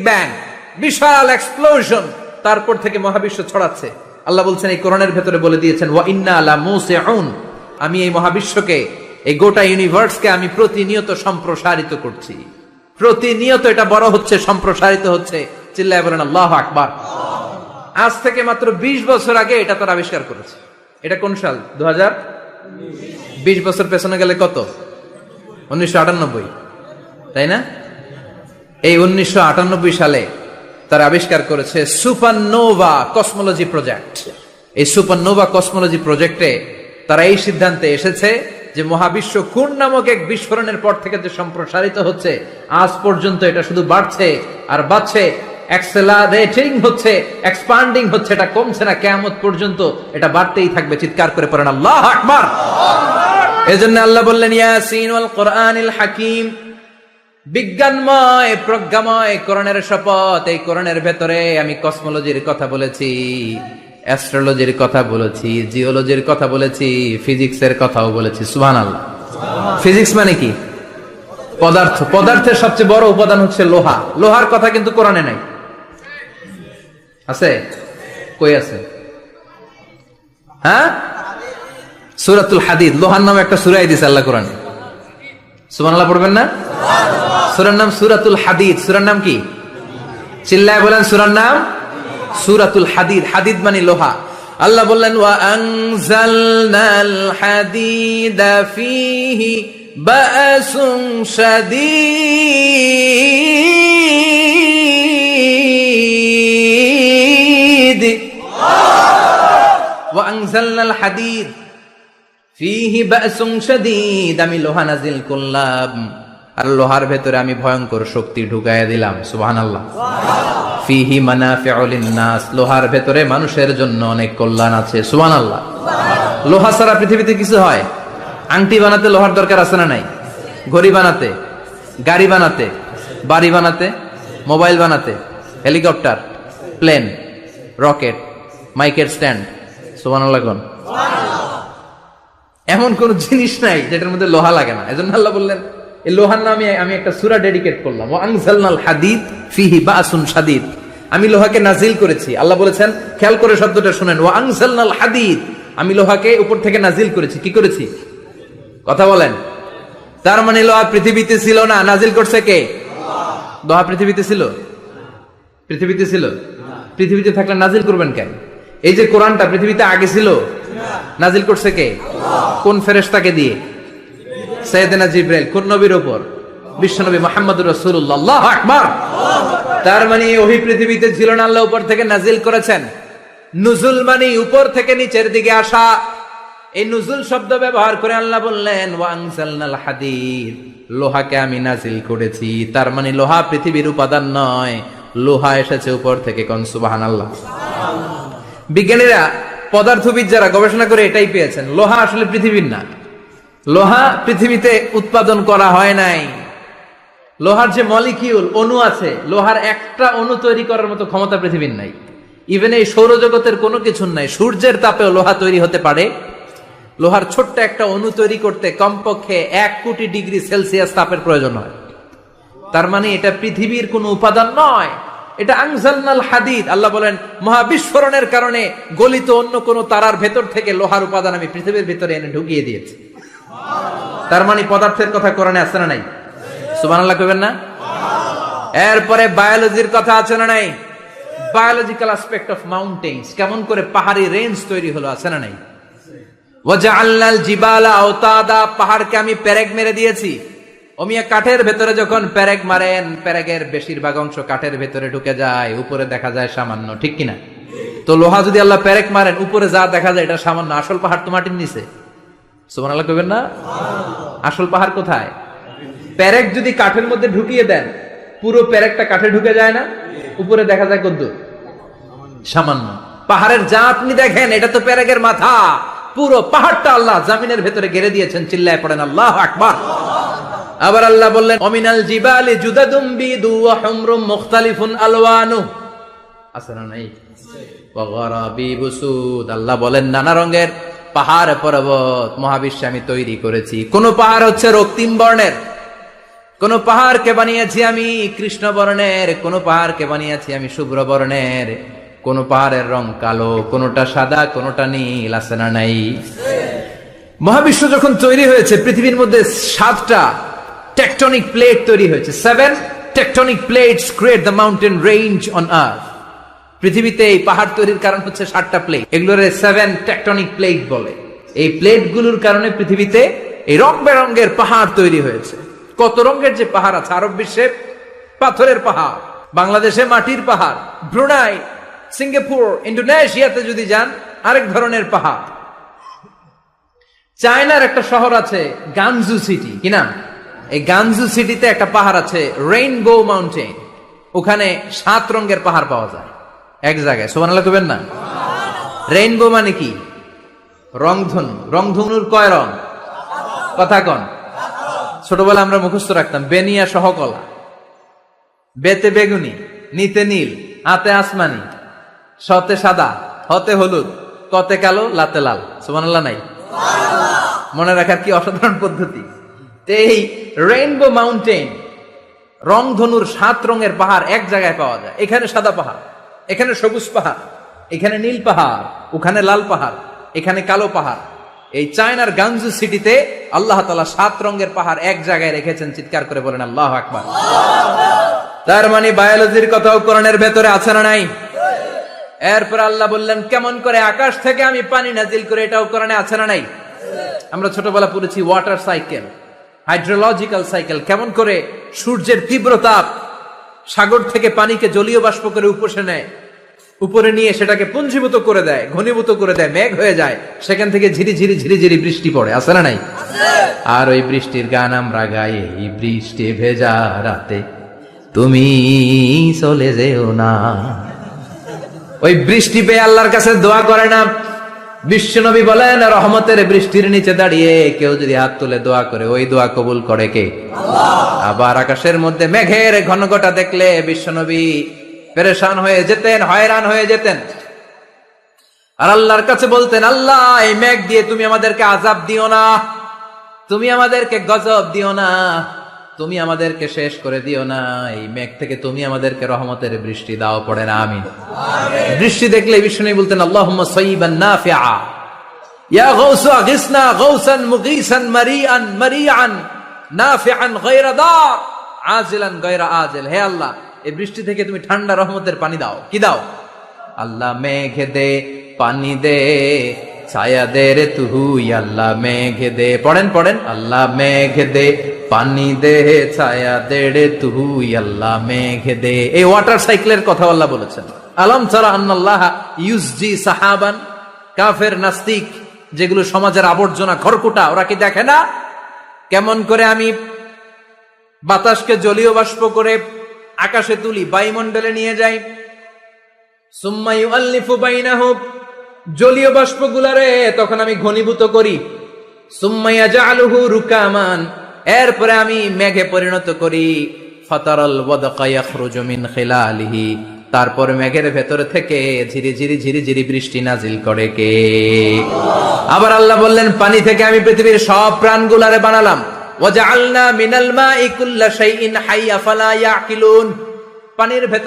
ব্যাং, বিশাল explosion, তারপর থেকে মহাবিশ্ব ছড়াচ্ছে। আল্লাহ বলছেন এই কোরআনের ভেতরে বলে দিয়েছেন ওয়া ইন্না লা মুসিউন, আমি এই মহাবিশ্বকে, এই গোটা ইউনিভার্সকে আমি প্রতিনিয়ত সম্প্রসারিত করছি। প্রতিনিয়ত এটা বড় হচ্ছে, সম্প্রসারিত হচ্ছে। চিল্লায় বলেন আল্লাহু আকবার। আজ থেকে মাত্র 20 বছর আগে এটা তারা আবিষ্কার করেছে। এটা কোন সাল? 2020 বছর পেছনে গেলে কত? 1998, তাই না? এই 1998 সালে তারা আবিষ্কার করেছে সুপারনোভা কসমোলজি প্রজেক্ট। এই সুপারনোভা কসমোলজি প্রজেক্টে তারা এই সিদ্ধান্তে এসেছে যে মহাবিশ্ব কোন নামক এক বিস্ফোরণের পর থেকে যে সম্প্রসারিত হচ্ছে, আজ পর্যন্ত এটা শুধু বাড়ছে আর বাড়ছে, অ্যাক্সেলারেটিং হচ্ছে, এক্সপান্ডিং হচ্ছে, এটা কমছে না। কিয়ামত পর্যন্ত এটা বাড়তেই থাকবে। চিৎকার করে পড়েন আল্লাহু আকবার। এজন্য আল্লাহ বললেন ইয়াসিন ওয়াল কোরআনিল হাকিম, বিজ্ঞানময় প্রজ্ঞাময় কোরআনের শপথ। এই কোরআনের ভেতরে আমি কসমোলজির কথা বলেছি, অ্যাস্ট্রোলজির কথা বলেছি, জিওলজির কথা বলেছি, ফিজিক্সের কথাও বলেছি। সুবহানাল্লাহ। ফিজিক্স মানে কি? পদার্থ। পদার্থের সবচেয়ে বড় উপাদান হচ্ছে লোহা। লোহার কথা কিন্তু কোরআনে নাই। আছে? কই আছে? হ্যাঁ, সূরাতুল হাদিদ, লোহার নামে একটা সূরাই দিয়েছে আল্লাহ কোরআনে। সুবহানাল্লাহ পড়বেন না? সূরার নাম সূরাতুল হাদিদ। সূরার নাম কি? চিল্লায় বলেন সূরার নাম সূরাতুল হাদিদ। হাদিদ মানে লোহা। আল্লাহ বললেন ওয়া আনজালনাল হাদিদা ফীহি বা'সুন শাদীদ। ওয়া আনজালনাল হাদিদ ফীহি বা'সুন শাদীদ, আমি লোহা নাজিল করলাম আর লোহার ভেতরে আমি ভয়ঙ্কর শক্তি ঢুকাইয়া দিলাম। সুবহানাল্লাহ। ফীহি মানাফিউ লিন-নাস, লোহার ভেতরে মানুষের জন্য অনেক কল্যাণ আছে। সুবহানাল্লাহ। লোহা ছাড়া পৃথিবীতে কিছু হয়? আংটি বানাতে লোহার দরকার আছে না নাই? ঘড়ি বানাতে, গাড়ি বানাতে, বাড়ি বানাতে, মোবাইল বানাতে, হেলিকপ্টার, প্লেন, রকেট, মাইকের স্ট্যান্ড। সুবহানাল্লাহ কোন? এমন কোন জিনিস নাই যেটার মধ্যে লোহা লাগে না। এজন্য আল্লাহ বললেন এই লোহার নামে আমি একটা সূরা ডেডিকেট করলাম, ওয়া আনজালনাল হাদিদ ফীহি বা'সুন শাদীদ, আমি লোহাকে নাজিল করেছি। আল্লাহ বলেছেন, খেয়াল করে শব্দটা শুনেন, ওয়া আনজালনাল হাদিদ, আমি লোহাকে উপর থেকে নাজিল করেছি। কি করেছি? কথা বলেন। তার মানে লোহা পৃথিবীতে ছিল না, নাজিল করছে কে? লোহা পৃথিবীতে ছিল? পৃথিবীতে ছিল? পৃথিবীতে থাকলে নাজিল করবেন কেন? এই যে কোরআনটা পৃথিবীতে আগে ছিল, নাজিল করছে কে? কোন ফেরেশতাকে দিয়ে? সাইয়েদনা জিবরাইল। কোন নবীর উপর? বিশ্বনবী মুহাম্মদুর রাসূলুল্লাহ। আল্লাহু আকবার। তার মানে ওহী পৃথিবীতে ছিল না, আল্লাহ উপর থেকে নাজিল করেছেন। নুজুল মানে উপর থেকে নিচের দিকে আসা। এই নুজুল শব্দ ব্যবহার করে আল্লাহ বললেন ওয়া আনজালনাল হাদিদ, লোহাকে আমি নাজিল করেছি। তার মানে লোহা পৃথিবীর উপাদান নয়, লোহা এসেছে উপর থেকে। কোন সুবহানাল্লাহ। বিজ্ঞানীরা, পদার্থবিদ যারা গবেষণা করে এটাই পেয়েছেন, লোহা আসলে পৃথিবীর না। লোহা পৃথিবীতে উৎপাদন করা হয় নাই। লোহার যে মলিকিউল, অণু আছে, লোহার একটা অণু তৈরি করার মতো ক্ষমতা পৃথিবীর নাই। ইভেন এই সৌরজগতের কোনো কিছুর নাই। সূর্যের তাপেও লোহা তৈরি হতে পারে। লোহার ছোট্ট একটা অণু তৈরি করতে কমপক্ষে 1 কোটি ডিগ্রি সেলসিয়াস তাপের প্রয়োজন হয়। তার মানে এটা পৃথিবীর কোনো উপাদান নয়, এটা আনজালনাল হাদিদ। আল্লাহ বলেন মহাবিস্ফোরণের কারণে গলিত অন্য কোন তারার ভেতর থেকে লোহার উপাদান আমি পৃথিবীর ভিতরে এনে ঢুকিয়ে দিয়েছি। তার মানে পদার্থের কথা কোরআনে আছে না নাই? সুবহানাল্লাহ কইবেন না? এরপরে বায়োলজির কথা আছে না নাই? বায়োলজিক্যাল অ্যাসপেক্ট অফ মাউন্টেন্স, কেমন করে পাহাড়ি রেঞ্জ তৈরি হলো, আছে না নাই? ওয়াজআলনাল জিবালা আওতাদা, পাহাড়কে আমি পেরেক মেরে দিয়েছি। ওমিয়া কাঠের ভেতরে যখন পেরেক মারেন, পেরেকের বেশিরভাগ অংশ কাঠের ভেতরে ঢুকে যায়, উপরে দেখা যায় সামান্য, ঠিক কিনা? তো লোহা যদি আল্লাহ পেরেক মারেন, উপরে যা দেখা যায় এটা সামান্য, আসল পাহাড় তো মাটির নিচে। সুবহানাল্লাহ কইবেন না? আসল পাহাড় কোথায়? পেরেক যদি কাঠের মধ্যে ঢুকিয়ে দেন, পুরো পেরেকটা কাঠে ঢুকে যায় না, উপরে দেখা যায় কত? সামান্য। পাহাড়ের যা আপনি দেখেন এটা তো পেরেকের মাথা, পুরো পাহাড়টা আল্লাহ জামিনের ভেতরে ঘিরে দিয়েছেন। চিল্লায় পড়েন আল্লাহু আকবার। আবার আল্লাহ বললেন অমিনাল জিবালি জুদাদুম বিদু ওয়া হুমরুম মুখতালিফুন আলওয়ানু, আছে না নাই? ওয়া গরাবিবু সুদ, আল্লাহ বলেন নানা রঙের পাহাড় পর্বত মহাবিশ্বে আমি তৈরি করেছি। কোন পাহাড় হচ্ছে রক্তিম বর্ণের, কোন পাহাড়কে বানিয়েছি আমি কৃষ্ণ বর্ণের, কোন পাহাড়কে বানিয়েছি আমি শুভ্র বর্ণের, কোন পাহাড়ের রং কালো, কোনটা সাদা, কোনটা নীল, আছে না নাই? মহাবিশ্ব যখন তৈরি হয়েছে পৃথিবীর মধ্যে 7টা টেকটনিক প্লেট তৈরি হয়েছে। 7 tectonic plates create the mountain range on earth. পৃথিবীতে এই পাহাড় তৈরির কারণ হচ্ছে 7টা প্লেট, এগুলোর 7 টেকটনিক প্লেট বলে। এই প্লেটগুলোর কারণে পৃথিবীতে এই রং বেরঙের পাহাড় তৈরি হয়েছে। কত রঙের যে পাহাড় আছে, আরব বিশ্বে পাথরের পাহাড়, বাংলাদেশে মাটির পাহাড়, ব্রুনাই, সিঙ্গাপুর, ইন্দোনেশিয়াতে যদি যান আরেক ধরনের পাহাড়। চায়নার একটা শহর আছে গানজু সিটি, কি নাম? এই গানজু সিটিতে একটা পাহাড় আছে রেইনবো মাউন্টেন, ওখানে 7 রঙের পাহাড় পাওয়া যায় এক জায়গায়। সুবহানাল্লাহ কইবেন না? রেইনবো মানে কি? রংধনু। রংধনুর কয় রং? কথা কন। ছোটবেলা আমরা মুখস্থ রাখতাম বেনিয়া সহকলা, বেতে বেগুনি, নিতে নীল, আতে আসমানি, সতে সাদা, হতে হলুদ, কতে কালো, লাতে লাল। সুবহানাল্লাহ নাই? মনে রাখার কি অসাধারণ পদ্ধতি। এই রেইনবো মাউন্টেন, রংধনুর 7 রঙের পাহাড় এক জায়গায় পাওয়া যায়। এখানে সাদা পাহাড়, এখানে সবুজ পাহাড়, এখানে নীল পাহাড়, ওখানে লাল পাহাড়, এখানে কালো পাহাড়। এই চায়নার গানজু সিটিতে আল্লাহ তাআলা 7 রঙের পাহাড় এক জায়গায় রেখেছেন। চিৎকার করে বলেন আল্লাহু আকবার। তার মানে বায়োলজির কথাও কোরআনের ভেতরে আছে না নাই? এরপর আল্লাহ বললেন কেমন করে আকাশ থেকে আমি পানি নাজিল করে, এটাও কোরআনে আছে না নাই? আমরা ছোটবেলা পড়েছি ওয়াটার সাইকেল, হাইড্রোলজিক্যাল সাইকেল, কেমন করে সূর্যের তীব্র তাপ সাগর থেকে পানিকে জলীয় বাষ্প করে উপসে নেয়, উপরে নিয়ে সেটাকে পুঞ্জীভূত করে দেয়, ঘনীভূত করে দেয়, মেঘ হয়ে যায়, সেখান থেকে ঝিরি ঝিরি ঝিরি ঝিরি বৃষ্টি পড়ে, আছে না নাই? আর ওই বৃষ্টির গান আমরা গাই, এই বৃষ্টি ভেজা রাতে তুমি চলে যেও না। ওই বৃষ্টি পেয়ে আল্লাহর কাছে দোয়া করে না। বিশ্বনবী বলেন রহমতের বৃষ্টির নিচে দাঁড়িয়ে কেউ যদি হাত তুলে দোয়া করে, ওই দোয়া কবুল করে কে? আল্লাহ। আবার আকাশের মধ্যে মেঘের ঘনঘটা দেখলে বিশ্বনবী পেরেশান হয়ে যেতেন, হয়রান হয়ে যেতেন, আর আল্লাহর কাছে বলতেন আল্লাহ এই মেঘ দিয়ে তুমি আমাদেরকে আযাব দিও না, তুমি আমাদেরকে গজব দিও না, তুমি আমাদেরকে শেষ করে দিও না, এই মেঘ থেকে তুমি আমাদেরকে রহমতের বৃষ্টি দাও। পড়ে না আমিন। বৃষ্টি দেখলে বিষ্ণু বলতেন আল্লাহুম্মা সাইয়িবান নাফিআ, ইয়া গাউসু আগিসনা গাউসান মুগীসান মারিআন মারিআন নাফিআন গায়রা দার আজিলান গায়রা আজিল। হে আল্লাহ এই বৃষ্টি থেকে তুমি ঠান্ডা রহমতের পানি দাও। কি দাও? আল্লাহ মেঘে দে পানি দে, ছায়া দে রে তুই আল্লাহ মেঘে দে। পড়েন পড়েন, আল্লাহ মেঘে দে পানি দে, ছায়া দে রে তুই আল্লাহ মেঘে দে। এই ওয়াটার সাইকেলের কথা আল্লাহ বলেছেন। আলম তারা আন্নাল্লাহ ইউসজি সাহাবান, কাফের নাস্তিক যেগুলো সমাজের আবর্জনা খড়কুটা, ওরা কি দেখে না কেমন করে আমি বাতাসকে জলীয় বাষ্প করে আকাশে তুলি, বায়ুমণ্ডলে নিয়ে যাই, সুম্মা ইউআল্লিফু বাইনাহুম, জলীয় বাষ্পগুলারে তখন আমি ঘনীভূত করি, সুম্মা ইয়াজআলুহু রুকামান, এরপরে আমি মেঘে পরিণত করি, ফাতারাল ওয়াদকা ইয়াখরুজু মিন খিলালিহি, তারপর মেঘের ভেতর থেকে ঝিরি ঝিরি ঝিরি ঝিরি বৃষ্টি নাজিল করে কে? আবার আল্লাহ বললেন পানি থেকে আমি পৃথিবীর সব প্রাণগুলারে বানালাম, ওয়াজআলনা মিনাল মাই কুল্লা শাইইন হাইয়্যা ফালা ইয়াকিলুন, পানির ভেতর